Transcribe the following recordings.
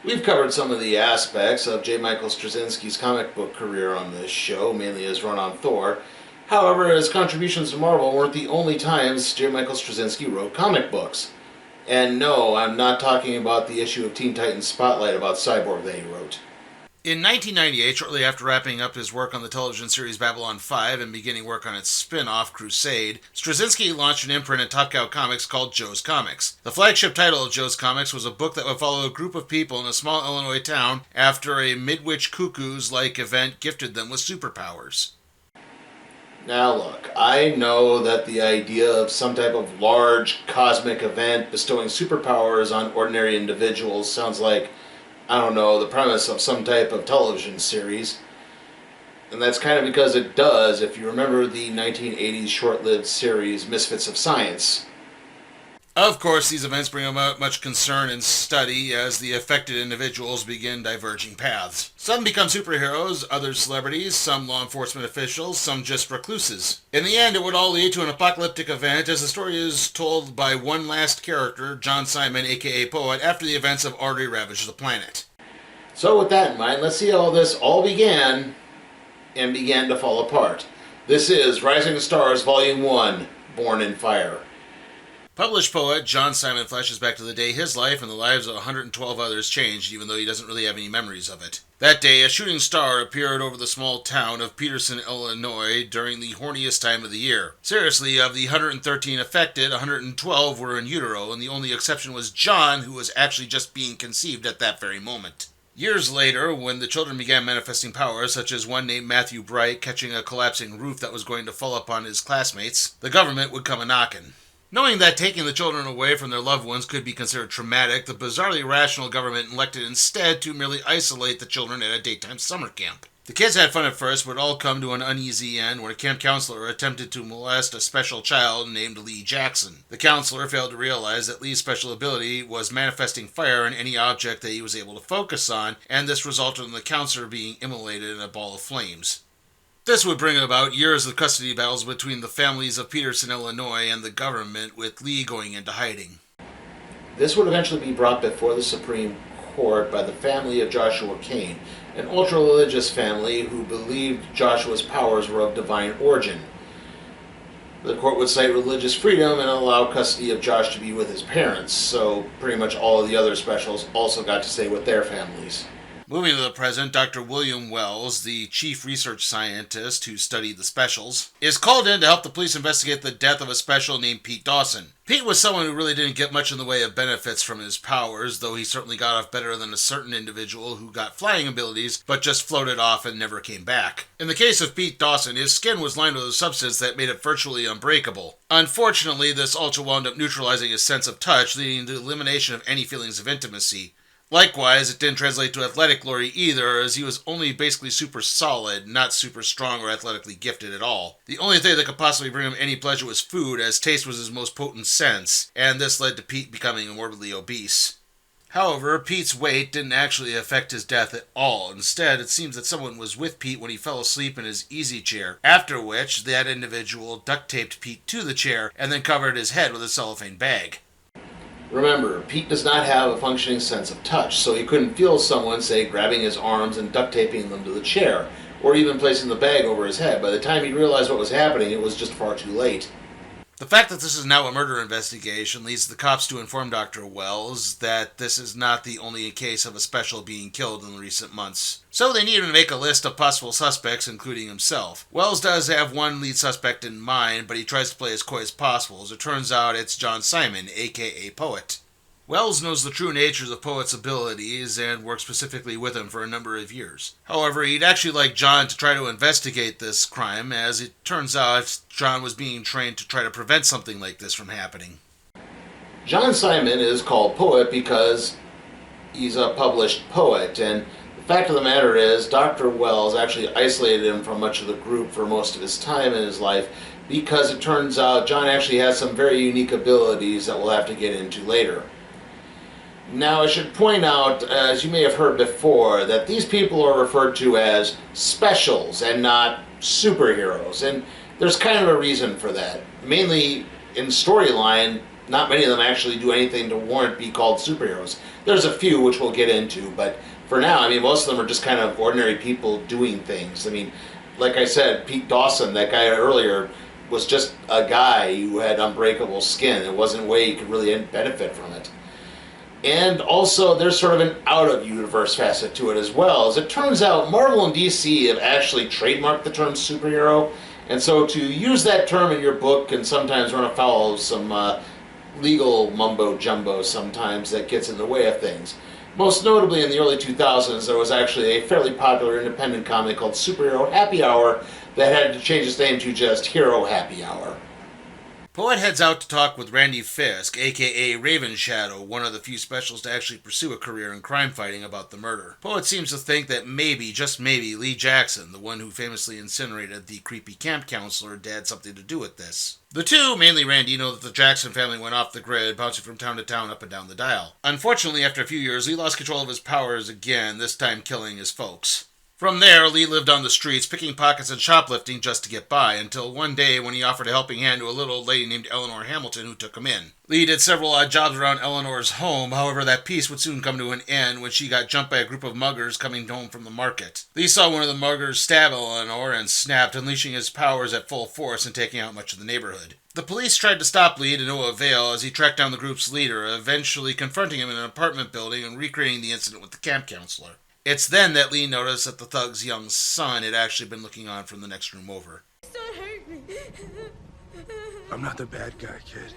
We've covered some of the aspects of J. Michael Straczynski's comic book career on this show, mainly his run on Thor. However, his contributions to Marvel weren't the only times J. Michael Straczynski wrote comic books. And no, I'm not talking about the issue of Teen Titans Spotlight about Cyborg that he wrote. In 1998, shortly after wrapping up his work on the television series Babylon 5 and beginning work on its spin-off Crusade, Straczynski launched an imprint at Top Cow Comics called Joe's Comics. The flagship title of Joe's Comics was a book that would follow a group of people in a small Illinois town after a Midwich Cuckoos-like event gifted them with superpowers. Now look, I know that the idea of some type of large cosmic event bestowing superpowers on ordinary individuals sounds like, I don't know, the premise of some type of television series. And that's kind of because it does, if you remember the 1980s short-lived series Misfits of Science. Of course, these events bring about much concern and study as the affected individuals begin diverging paths. Some become superheroes, others celebrities, some law enforcement officials, some just recluses. In the end, it would all lead to an apocalyptic event as the story is told by one last character, John Simon, aka Poet, after the events have already ravaged the planet. So with that in mind, let's see how this all began and began to fall apart. This is Rising Stars Volume 1, Born in Fire. Published poet John Simon flashes back to the day his life and the lives of 112 others changed, even though he doesn't really have any memories of it. That day, a shooting star appeared over the small town of Peterson, Illinois, during the horniest time of the year. Seriously, of the 113 affected, 112 were in utero, and the only exception was John, who was actually just being conceived at that very moment. Years later, when the children began manifesting powers, such as one named Matthew Bright catching a collapsing roof that was going to fall upon his classmates, the government would come a-knockin'. Knowing that taking the children away from their loved ones could be considered traumatic, the bizarrely rational government elected instead to merely isolate the children at a daytime summer camp. The kids had fun at first, but it all come to an uneasy end when a camp counselor attempted to molest a special child named Lee Jackson. The counselor failed to realize that Lee's special ability was manifesting fire in any object that he was able to focus on, and this resulted in the counselor being immolated in a ball of flames. This would bring about years of custody battles between the families of Peterson, Illinois, and the government, with Lee going into hiding. This would eventually be brought before the Supreme Court by the family of Joshua Cain, an ultra-religious family who believed Joshua's powers were of divine origin. The court would cite religious freedom and allow custody of Josh to be with his parents, so pretty much all of the other specials also got to stay with their families. Moving to the present, Dr. William Wells, the chief research scientist who studied the specials, is called in to help the police investigate the death of a special named Pete Dawson. Pete was someone who really didn't get much in the way of benefits from his powers, though he certainly got off better than a certain individual who got flying abilities but just floated off and never came back. In the case of Pete Dawson, his skin was lined with a substance that made it virtually unbreakable. Unfortunately, this also wound up neutralizing his sense of touch, leading to the elimination of any feelings of intimacy. Likewise, it didn't translate to athletic glory either, as he was only basically super solid, not super strong or athletically gifted at all. The only thing that could possibly bring him any pleasure was food, as taste was his most potent sense, and this led to Pete becoming morbidly obese. However, Pete's weight didn't actually affect his death at all. Instead, it seems that someone was with Pete when he fell asleep in his easy chair, after which that individual duct-taped Pete to the chair and then covered his head with a cellophane bag. Remember, Pete does not have a functioning sense of touch, so he couldn't feel someone, say, grabbing his arms and duct taping them to the chair, or even placing the bag over his head. By the time he realized what was happening, it was just far too late. The fact that this is now a murder investigation leads the cops to inform Dr. Wells that this is not the only case of a special being killed in recent months. So they need to make a list of possible suspects, including himself. Wells does have one lead suspect in mind, but he tries to play as coy as possible. As it turns out, it's John Simon, aka Poet. Wells knows the true natures of Poet's abilities and worked specifically with him for a number of years. However, he'd actually like John to try to investigate this crime, as it turns out John was being trained to try to prevent something like this from happening. John Simon is called Poet because he's a published poet, and the fact of the matter is Dr. Wells actually isolated him from much of the group for most of his time in his life, because it turns out John actually has some very unique abilities that we'll have to get into later. Now, I should point out, as you may have heard before, that these people are referred to as specials and not superheroes, and there's kind of a reason for that. Mainly, in storyline, not many of them actually do anything to warrant be called superheroes. There's a few which we'll get into, but for now, I mean, most of them are just kind of ordinary people doing things. I mean, like I said, Pete Dawson, that guy earlier, was just a guy who had unbreakable skin. It wasn't a way you could really benefit from it. And also, there's sort of an out-of-universe facet to it as well. As it turns out, Marvel and DC have actually trademarked the term superhero, and so to use that term in your book can sometimes run afoul of some legal mumbo-jumbo sometimes that gets in the way of things. Most notably in the early 2000s, there was actually a fairly popular independent comic called Superhero Happy Hour that had to change its name to just Hero Happy Hour. Poet heads out to talk with Randy Fisk, aka Raven Shadow, one of the few specials to actually pursue a career in crime fighting, about the murder. Poet seems to think that maybe, just maybe, Lee Jackson, the one who famously incinerated the creepy camp counselor, had something to do with this. The two, mainly Randy, know that the Jackson family went off the grid, bouncing from town to town up and down the dial. Unfortunately, after a few years, Lee lost control of his powers again, this time killing his folks. From there, Lee lived on the streets, picking pockets and shoplifting just to get by, until one day when he offered a helping hand to a little old lady named Eleanor Hamilton, who took him in. Lee did several odd jobs around Eleanor's home, however that peace would soon come to an end when she got jumped by a group of muggers coming home from the market. Lee saw one of the muggers stab Eleanor and snapped, unleashing his powers at full force and taking out much of the neighborhood. The police tried to stop Lee to no avail as he tracked down the group's leader, eventually confronting him in an apartment building and recreating the incident with the camp counselor. It's then that Lee noticed that the thug's young son had actually been looking on from the next room over. Don't hurt me. I'm not the bad guy, kid.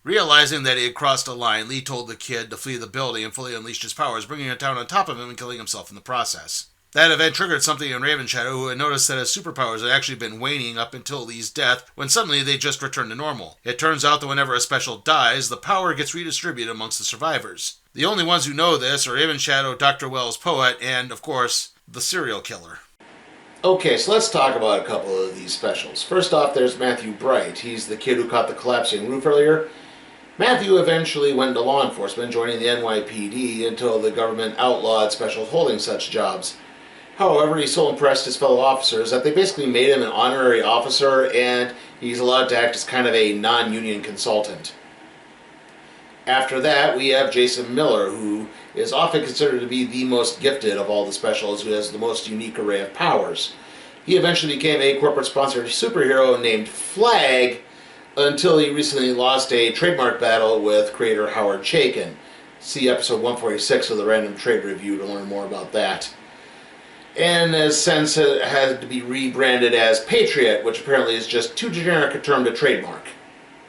Realizing that he had crossed a line, Lee told the kid to flee the building and fully unleashed his powers, bringing a town on top of him and killing himself in the process. That event triggered something in Raven Shadow, who had noticed that his superpowers had actually been waning up until Lee's death, when suddenly they just returned to normal. It turns out that whenever a special dies, the power gets redistributed amongst the survivors. The only ones who know this are Raven Shadow, Dr. Wells' Poet, and, of course, the serial killer. Okay, so let's talk about a couple of these specials. First off, there's Matthew Bright. He's the kid who caught the collapsing roof earlier. Matthew eventually went into law enforcement, joining the NYPD until the government outlawed specials holding such jobs. However, he so impressed his fellow officers that they basically made him an honorary officer, and he's allowed to act as kind of a non-union consultant. After that, we have Jason Miller, who is often considered to be the most gifted of all the specials, who has the most unique array of powers. He eventually became a corporate-sponsored superhero named Flag, until he recently lost a trademark battle with creator Howard Chaykin. See episode 146 of the Random Trade Review to learn more about that. And has since had to be rebranded as Patriot, which apparently is just too generic a term to trademark.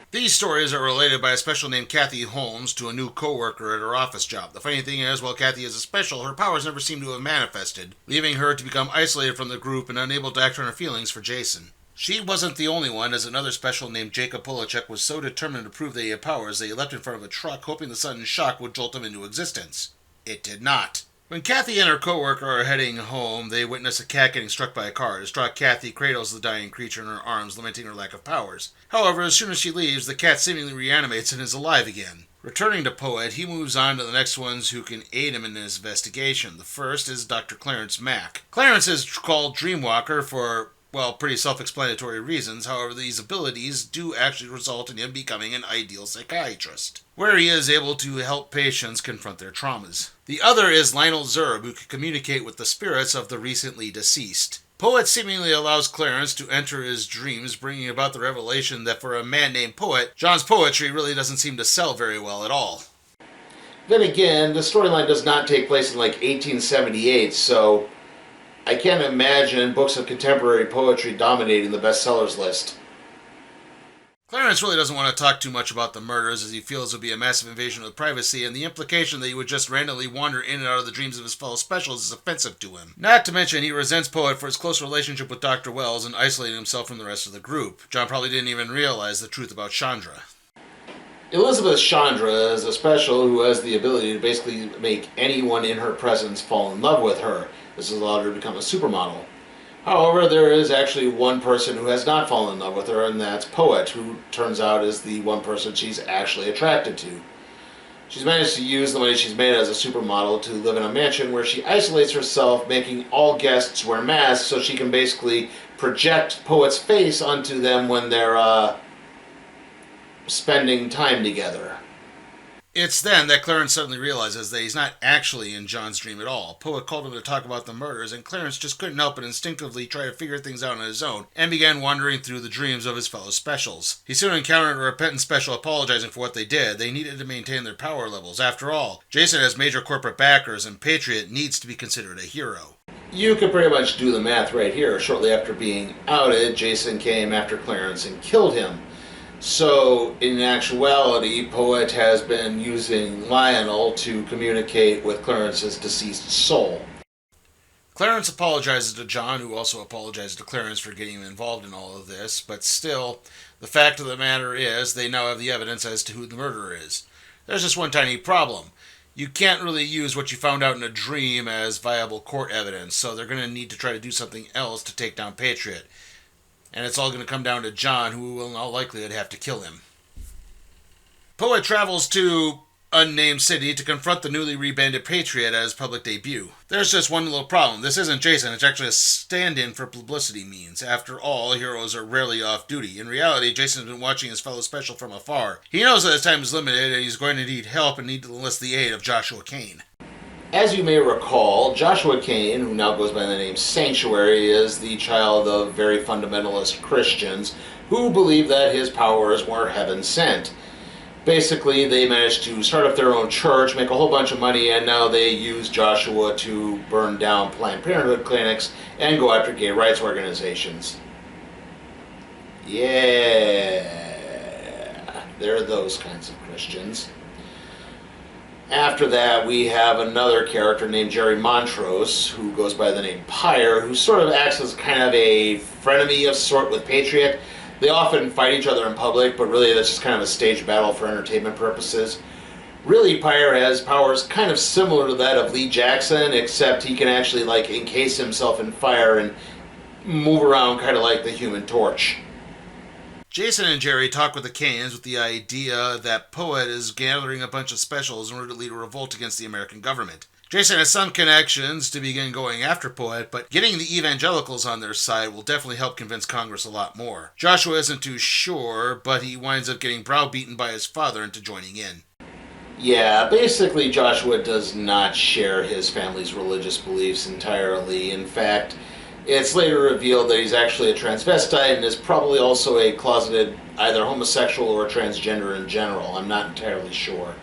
These stories are related by a special named Kathy Holmes to a new co-worker at her office job. The funny thing is, while Kathy is a special, her powers never seem to have manifested, leaving her to become isolated from the group and unable to act on her feelings for Jason. She wasn't the only one, as another special named Jacob Polachek was so determined to prove that he had powers that he leapt in front of a truck, hoping the sudden shock would jolt him into existence. It did not. When Kathy and her co-worker are heading home, they witness a cat getting struck by a car. Distraught Kathy cradles the dying creature in her arms, lamenting her lack of powers. However, as soon as she leaves, the cat seemingly reanimates and is alive again. Returning to Poet, he moves on to the next ones who can aid him in his investigation. The first is Dr. Clarence Mack. Clarence is called Dreamwalker for, well, pretty self-explanatory reasons. However, these abilities do actually result in him becoming an ideal psychiatrist, where he is able to help patients confront their traumas. The other is Lionel Zerb, who can communicate with the spirits of the recently deceased. Poet seemingly allows Clarence to enter his dreams, bringing about the revelation that for a man named Poet, John's poetry really doesn't seem to sell very well at all. Then again, the storyline does not take place in like 1878, so I can't imagine books of contemporary poetry dominating the bestsellers list. Clarence really doesn't want to talk too much about the murders, as he feels it would be a massive invasion of privacy, and the implication that he would just randomly wander in and out of the dreams of his fellow specials is offensive to him. Not to mention, he resents Poet for his close relationship with Dr. Wells and isolating himself from the rest of the group. John probably didn't even realize the truth about Chandra. Elizabeth Chandra is a special who has the ability to basically make anyone in her presence fall in love with her. This has allowed her to become a supermodel. However, there is actually one person who has not fallen in love with her, and that's Poet, who turns out is the one person she's actually attracted to. She's managed to use the money she's made as a supermodel to live in a mansion where she isolates herself, making all guests wear masks so she can basically project Poet's face onto them when they're spending time together. It's then that Clarence suddenly realizes that he's not actually in John's dream at all. Poet called him to talk about the murders, and Clarence just couldn't help but instinctively try to figure things out on his own, and began wandering through the dreams of his fellow specials. He soon encountered a repentant special apologizing for what they did. They needed to maintain their power levels. After all, Jason has major corporate backers, and Patriot needs to be considered a hero. You could pretty much do the math right here. Shortly after being outed, Jason came after Clarence and killed him. So, in actuality, Poet has been using Lionel to communicate with Clarence's deceased soul. Clarence apologizes to John, who also apologizes to Clarence for getting him involved in all of this, but still, the fact of the matter is, they now have the evidence as to who the murderer is. There's just one tiny problem. You can't really use what you found out in a dream as viable court evidence, so they're going to need to try to do something else to take down Patriot. And it's all going to come down to John, who will in all likelihood have to kill him. Poet travels to unnamed city to confront the newly rebranded Patriot at his public debut. There's just one little problem. This isn't Jason, it's actually a stand-in for publicity means. After all, heroes are rarely off duty. In reality, Jason's been watching his fellow special from afar. He knows that his time is limited and he's going to need help and need to enlist the aid of Joshua Kane. As you may recall, Joshua Kane, who now goes by the name Sanctuary, is the child of very fundamentalist Christians who believe that his powers were heaven sent. Basically, they managed to start up their own church, make a whole bunch of money, and now they use Joshua to burn down Planned Parenthood clinics and go after gay rights organizations. Yeah, they're those kinds of Christians. After that, we have another character named Jerry Montrose, who goes by the name Pyre, who sort of acts as kind of a frenemy of sort with Patriot. They often fight each other in public, but really that's just kind of a staged battle for entertainment purposes. Really, Pyre has powers kind of similar to that of Lee Jackson, except he can actually encase himself in fire and move around kind of like the Human Torch. Jason and Jerry talk with the Kanes with the idea that Poet is gathering a bunch of specials in order to lead a revolt against the American government. Jason has some connections to begin going after Poet, but getting the evangelicals on their side will definitely help convince Congress a lot more. Joshua isn't too sure, but he winds up getting browbeaten by his father into joining in. Yeah, basically Joshua does not share his family's religious beliefs entirely. In fact, it's later revealed that he's actually a transvestite and is probably also a closeted either homosexual or transgender in general. I'm not entirely sure.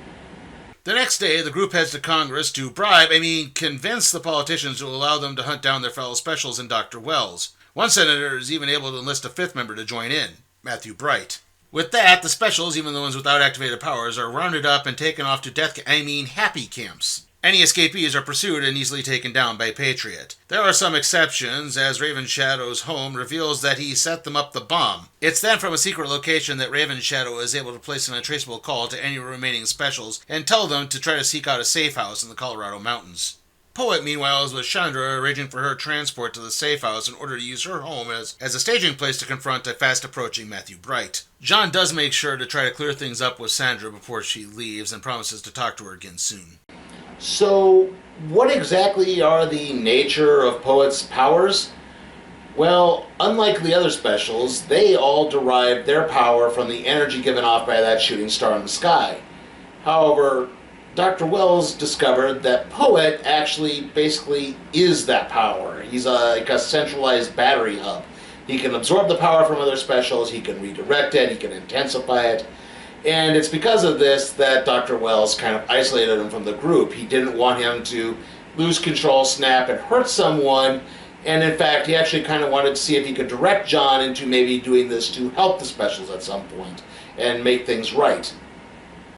The next day, the group heads to Congress to convince the politicians to allow them to hunt down their fellow specials in Dr. Wells. One senator is even able to enlist a fifth member to join in, Matthew Bright. With that, the specials, even the ones without activated powers, are rounded up and taken off to happy camps. Any escapees are pursued and easily taken down by Patriot. There are some exceptions, as Raven Shadow's home reveals that he set them up the bomb. It's then from a secret location that Raven Shadow is able to place an untraceable call to any remaining specials and tell them to try to seek out a safe house in the Colorado mountains. Poet, meanwhile, is with Chandra, arranging for her transport to the safe house in order to use her home as a staging place to confront a fast-approaching Matthew Bright. John does make sure to try to clear things up with Sandra before she leaves and promises to talk to her again soon. So, what exactly are the nature of Poet's powers? Well, unlike the other specials, they all derive their power from the energy given off by that shooting star in the sky. However, Dr. Wells discovered that Poet actually basically is that power. He's like a centralized battery hub. He can absorb the power from other specials, he can redirect it, he can intensify it. And it's because of this that Dr. Wells kind of isolated him from the group. He didn't want him to lose control, snap, and hurt someone. And in fact, he actually kind of wanted to see if he could direct John into maybe doing this to help the specials at some point and make things right.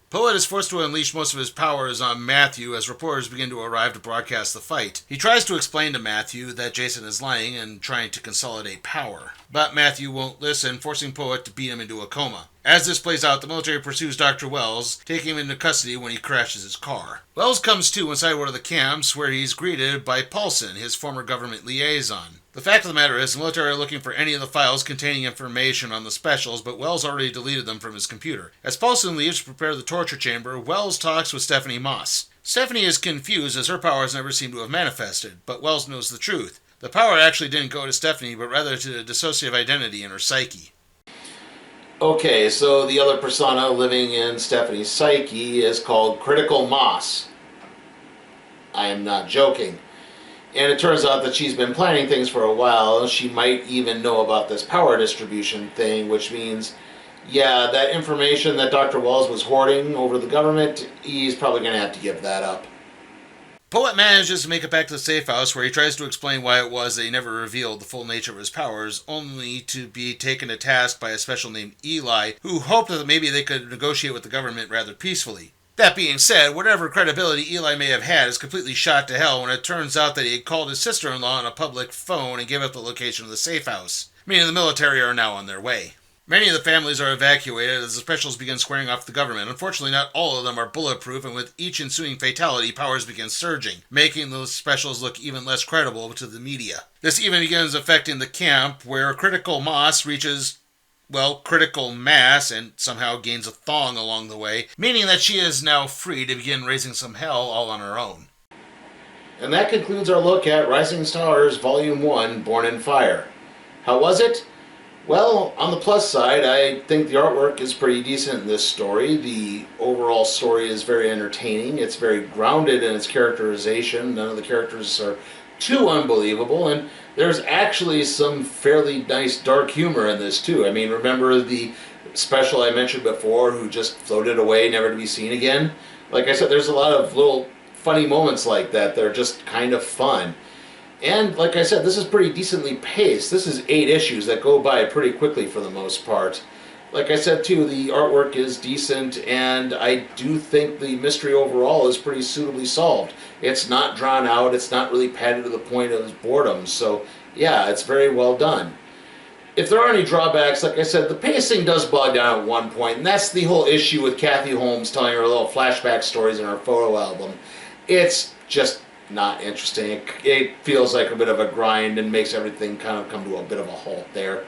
Poet is forced to unleash most of his powers on Matthew as reporters begin to arrive to broadcast the fight. He tries to explain to Matthew that Jason is lying and trying to consolidate power. But Matthew won't listen, forcing Poet to beat him into a coma. As this plays out, the military pursues Dr. Wells, taking him into custody when he crashes his car. Wells comes to inside one of the camps, where he's greeted by Paulson, his former government liaison. The fact of the matter is, the military are looking for any of the files containing information on the specials, but Wells already deleted them from his computer. As Paulson leaves to prepare the torture chamber, Wells talks with Stephanie Moss. Stephanie is confused as her powers never seem to have manifested, but Wells knows the truth. The power actually didn't go to Stephanie, but rather to the dissociative identity in her psyche. Okay, so the other persona living in Stephanie's psyche is called Critical Moss. I am not joking. And it turns out that she's been planning things for a while. She might even know about this power distribution thing, which means, yeah, that information that Dr. Wells was hoarding over the government, he's probably going to have to give that up. Poet manages to make it back to the safe house, where he tries to explain why it was that he never revealed the full nature of his powers, only to be taken to task by a special named Eli, who hoped that maybe they could negotiate with the government rather peacefully. That being said, whatever credibility Eli may have had is completely shot to hell when it turns out that he had called his sister-in-law on a public phone and gave up the location of the safe house, meaning the military are now on their way. Many of the families are evacuated as the specials begin squaring off the government. Unfortunately, not all of them are bulletproof, and with each ensuing fatality, powers begin surging, making those specials look even less credible to the media. This even begins affecting the camp, where Critical Moss reaches, well, critical mass and somehow gains a thong along the way, meaning that she is now free to begin raising some hell all on her own. And that concludes our look at Rising Stars Volume 1, Born in Fire. How was it? Well, on the plus side, I think the artwork is pretty decent in this story. The overall story is very entertaining. It's very grounded in its characterization. None of the characters are too unbelievable, and there's actually some fairly nice dark humor in this too. I mean, remember the special I mentioned before who just floated away, never to be seen again? Like I said, there's a lot of little funny moments like that. They're just kind of fun. And like I said, this is pretty decently paced. This is 8 issues that go by pretty quickly for the most part. Like I said too, the artwork is decent, and I do think the mystery overall is pretty suitably solved. It's not drawn out, it's not really padded to the point of boredom, so yeah, it's very well done. If there are any drawbacks, like I said, the pacing does bog down at one point, and that's the whole issue with Kathy Holmes telling her little flashback stories in her photo album. It's just not interesting. It feels like a bit of a grind and makes everything kind of come to a bit of a halt there.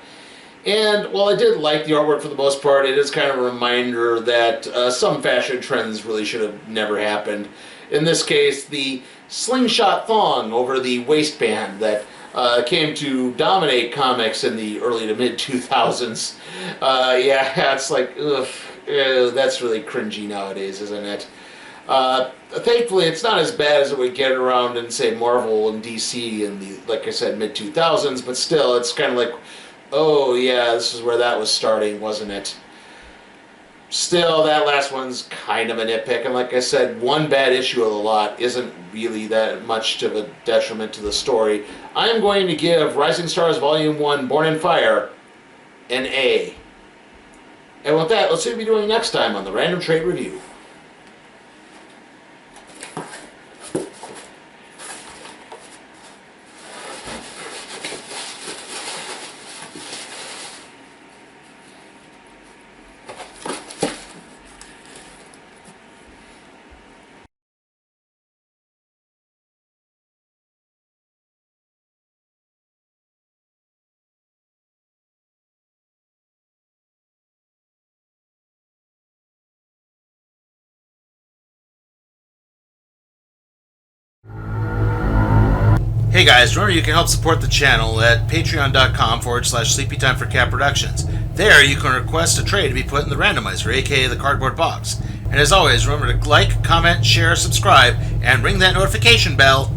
And while I did like the artwork for the most part, it is kind of a reminder that some fashion trends really should have never happened. In this case, the slingshot thong over the waistband that came to dominate comics in the early to mid 2000s. Yeah, it's like, ugh, that's really cringy nowadays, isn't it? Thankfully, it's not as bad as it would get around in, say, Marvel and DC in the, like I said, mid-2000s, but still, it's kind of like, oh, yeah, this is where that was starting, wasn't it? Still, that last one's kind of a nitpick, and like I said, one bad issue of the lot isn't really that much of a detriment to the story. I'm going to give Rising Stars Volume 1, Born in Fire, an A. And with that, let's see what we'll be doing next time on the Random Trade Review. Hey guys, remember you can help support the channel at patreon.com/sleepytimeforcat productions. There you can request a trade to be put in the randomizer, aka the cardboard box. And as always, remember to like, comment, share, subscribe, and ring that notification bell.